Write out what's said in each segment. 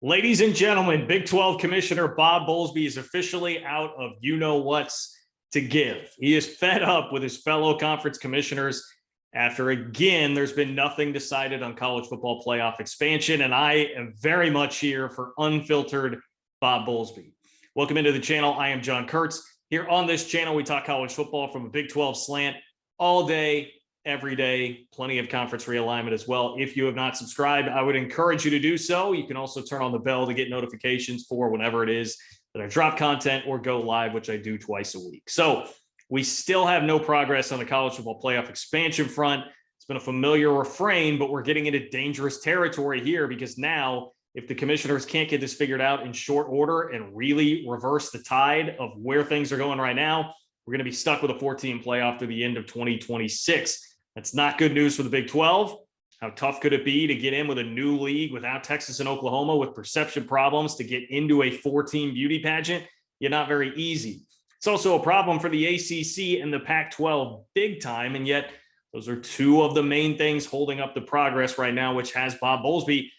Ladies and gentlemen, Big 12 Commissioner Bob Bowlsby is officially out of you-know-what's to give. He is fed up with his fellow conference commissioners after, again, there's been nothing decided on college football playoff expansion, and I am very much here for unfiltered Bob Bowlsby. Welcome into the channel. I am John Kurtz. Here on this channel, we talk college football from a Big 12 slant all day, every day, plenty of conference realignment as well. If you have not subscribed, I would encourage you to do so. You can also turn on the bell to get notifications for whenever it is that I drop content or go live, which I do twice a week. So we still have no progress on the college football playoff expansion front. It's been a familiar refrain, but we're getting into dangerous territory here because now, if the commissioners can't get this figured out in short order and really reverse the tide of where things are going right now, we're going to be stuck with a 14 playoff through the end of 2026. That's not good news for the Big 12. How tough could it be to get in with a new league without Texas and Oklahoma with perception problems to get into a 14 beauty pageant? Yeah, not very easy. It's also a problem for the ACC and the Pac-12 big time, and yet those are two of the main things holding up the progress right now, which has Bob Bowlsby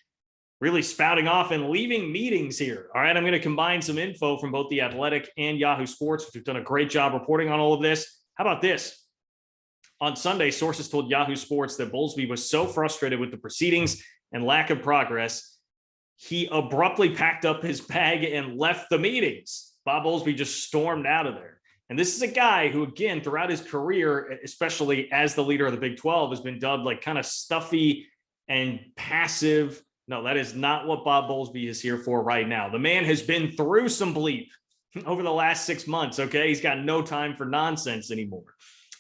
really spouting off and leaving meetings here. All right, I'm going to combine some info from both The Athletic and Yahoo Sports, which have done a great job reporting on all of this. How about this? On Sunday, sources told Yahoo Sports that Bowlsby was so frustrated with the proceedings and lack of progress, he abruptly packed up his bag and left the meetings. Bob Bowlsby just stormed out of there. And this is a guy who, again, throughout his career, especially as the leader of the Big 12, has been dubbed like kind of stuffy and passive. No, that is not what Bob Bowlsby is here for right now. The man has been through some bleep over the last 6 months, okay? He's got no time for nonsense anymore.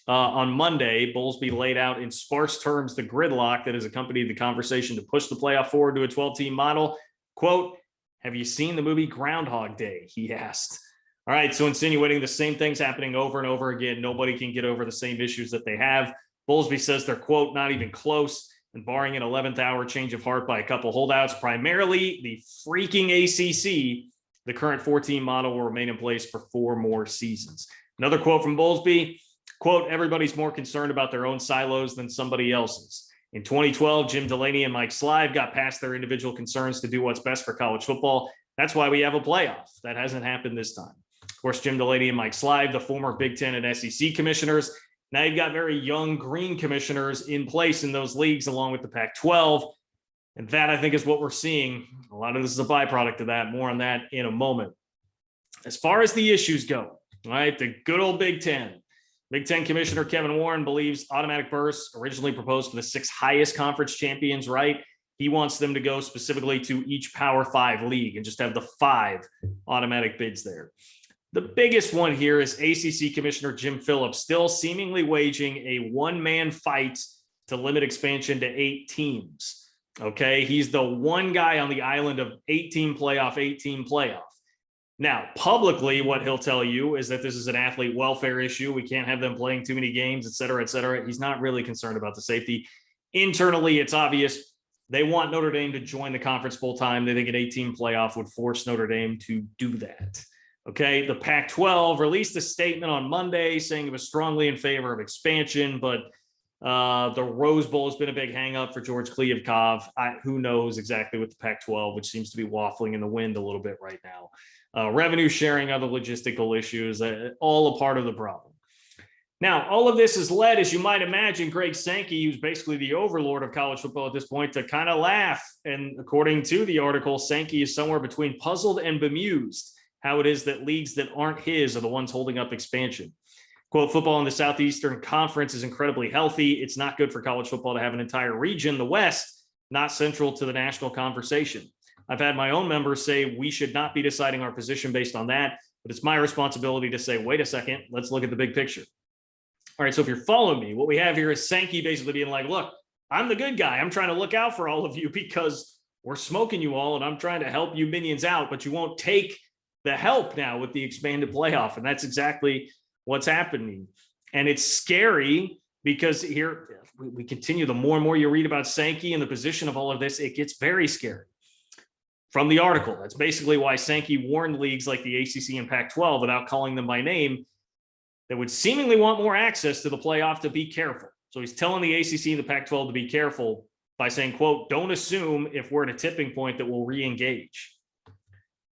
On Monday, Bowlsby laid out in sparse terms the gridlock that has accompanied the conversation to push the playoff forward to a 12-team model. Quote, "Have you seen the movie Groundhog Day?" he asked. All right, so insinuating the same things happening over and over again. Nobody can get over the same issues that they have. Bowlsby says they're, quote, "not even close," and barring an 11th hour change of heart by a couple holdouts, primarily the freaking ACC, the current 14 model will remain in place for 4 more seasons. Another quote from Bowlsby, quote, "Everybody's more concerned about their own silos than somebody else's. In 2012, Jim Delaney and Mike Slive got past their individual concerns to do what's best for college football. That's why we have a playoff. That hasn't happened this time." Of course, Jim Delaney and Mike Slive, the former Big Ten and SEC commissioners. Now you've got very young green commissioners in place in those leagues along with the Pac-12. And that, I think, is what we're seeing. A lot of this is a byproduct of that. More on that in a moment. As far as the issues go, all right, the good old Big Ten. Big Ten Commissioner Kevin Warren believes automatic berths originally proposed for the 6 highest conference champions, right? He wants them to go specifically to each Power 5 league and just have the 5 automatic bids there. The biggest one here is ACC Commissioner Jim Phillips still seemingly waging a one-man fight to limit expansion to 8 teams. Okay, he's the one guy on the island of 8-team playoff. Now, publicly, what he'll tell you is that this is an athlete welfare issue. We can't have them playing too many games, et cetera, et cetera. He's not really concerned about the safety. Internally, it's obvious they want Notre Dame to join the conference full time. They think an 8-team playoff would force Notre Dame to do that. Okay, the Pac-12 released a statement on Monday saying it was strongly in favor of expansion, but the Rose Bowl has been a big hang-up for George Kliavkov. Who knows exactly with the Pac-12, which seems to be waffling in the wind a little bit right now. Revenue sharing, other logistical issues, all a part of the problem. Now, all of this has led, as you might imagine, Greg Sankey, who's basically the overlord of college football at this point, to kind of laugh. And according to the article, Sankey is somewhere between puzzled and bemused how it is that leagues that aren't his are the ones holding up expansion. Quote, "Football in the Southeastern Conference is incredibly healthy. It's not good for college football to have an entire region, the West, not central to the national conversation. I've had my own members say we should not be deciding our position based on that, but it's my responsibility to say, wait a second, let's look at the big picture." All right, so if you're following me, what we have here is Sankey basically being like, look, I'm the good guy. I'm trying to look out for all of you because we're smoking you all, and I'm trying to help you minions out, but you won't take the help now with the expanded playoff. And that's exactly what's happening. And it's scary because here we continue, the more and more you read about Sankey and the position of all of this, it gets very scary. From the article, that's basically why Sankey warned leagues like the ACC and Pac-12, without calling them by name, that would seemingly want more access to the playoff to be careful. So he's telling the ACC and the Pac-12 to be careful. by saying, quote, don't assume if we're at a tipping point that we'll re-engage.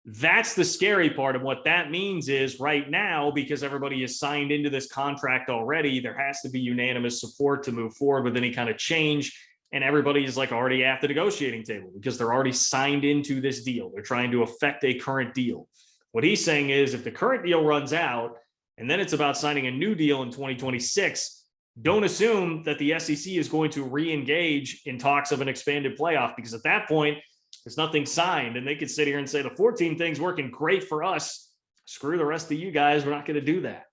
That's the scary part. And what that means is right now, because everybody is signed into this contract already, there has to be unanimous support to move forward with any kind of change. And everybody is like already at the negotiating table because they're already signed into this deal. They're trying to affect a current deal. What he's saying is if the current deal runs out and then it's about signing a new deal in 2026, don't assume that the SEC is going to re-engage in talks of an expanded playoff, because at that point, there's nothing signed, and they could sit here and say the 14 thing's working great for us. Screw the rest of you guys. We're not going to do that.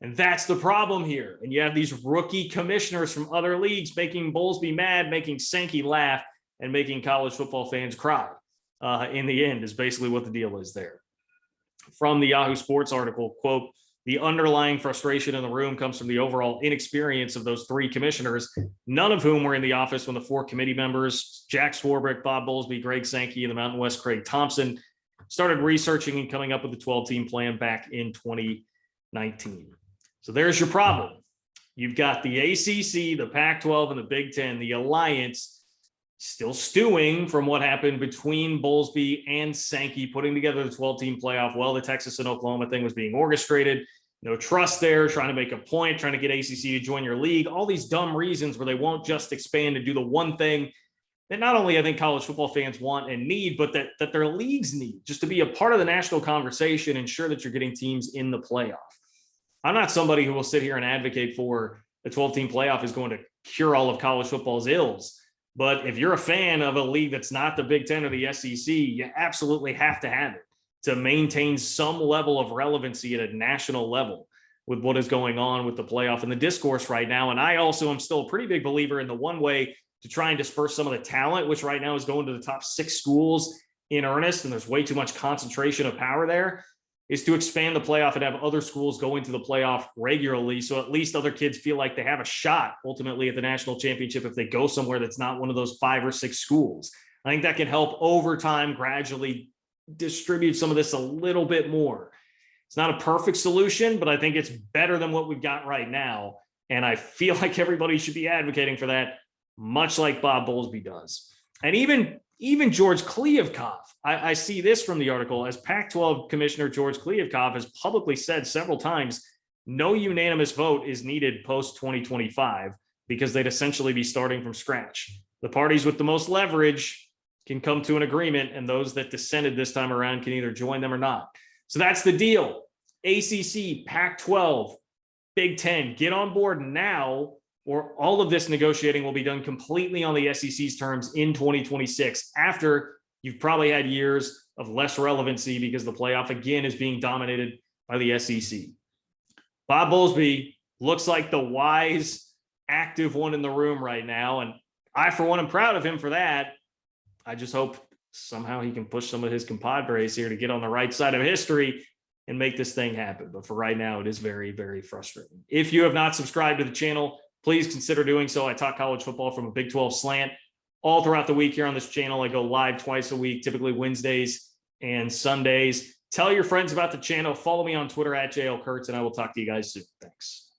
And that's the problem here. And you have these rookie commissioners from other leagues making Bowlsby mad, making Sankey laugh, and making college football fans cry. In the end is basically what the deal is there. From the Yahoo Sports article, quote, the underlying frustration in the room comes from the overall inexperience of those three commissioners, none of whom were in the office when the four committee members, Jack Swarbrick, Bob Bowlsby, Greg Sankey, and the Mountain West Craig Thompson, started researching and coming up with the 12-team plan back in 2019. So there's your problem. You've got the ACC, the Pac-12, and the Big Ten, the alliance, still stewing from what happened between Bowlsby and Sankey putting together the 12-team playoff while the Texas and Oklahoma thing was being orchestrated. No trust there, trying to make a point, trying to get ACC to join your league. All these dumb reasons where they won't just expand and do the one thing that not only I think college football fans want and need, but that their leagues need, just to be a part of the national conversation, ensure that you're getting teams in the playoff. I'm not somebody who will sit here and advocate for the 12-team playoff is going to cure all of college football's ills. But if you're a fan of a league that's not the Big Ten or the SEC, you absolutely have to have it to maintain some level of relevancy at a national level with what is going on with the playoff and the discourse right now. And I also am still a pretty big believer in the one way to try and disperse some of the talent, which right now is going to the top 6 schools in earnest, and there's way too much concentration of power there, is to expand the playoff and have other schools go into the playoff regularly. So at least other kids feel like they have a shot ultimately at the national championship if they go somewhere that's not one of those 5 or 6 schools. I think that can help over time gradually distribute some of this a little bit more. It's not a perfect solution, but I think it's better than what we've got right now. And I feel like everybody should be advocating for that, much like Bob Bowlsby does. And even George Kliavkoff, I see this from the article, as Pac-12 Commissioner George Kliavkoff has publicly said several times, no unanimous vote is needed post-2025 because they'd essentially be starting from scratch. The parties with the most leverage can come to an agreement, and those that dissented this time around can either join them or not. So that's the deal. ACC, Pac-12, Big Ten, get on board now, or all of this negotiating will be done completely on the SEC's terms in 2026, after you've probably had years of less relevancy because the playoff, again, is being dominated by the SEC. Bob Bowlsby looks like the wise, active one in the room right now, and I, for one, am proud of him for that. I just hope somehow he can push some of his compadres here to get on the right side of history and make this thing happen. But for right now, it is very, very frustrating. If you have not subscribed to the channel, please consider doing so. I talk college football from a Big 12 slant all throughout the week here on this channel. I go live twice a week, typically Wednesdays and Sundays. Tell your friends about the channel. Follow me on Twitter at JL Kurtz, and I will talk to you guys soon. Thanks.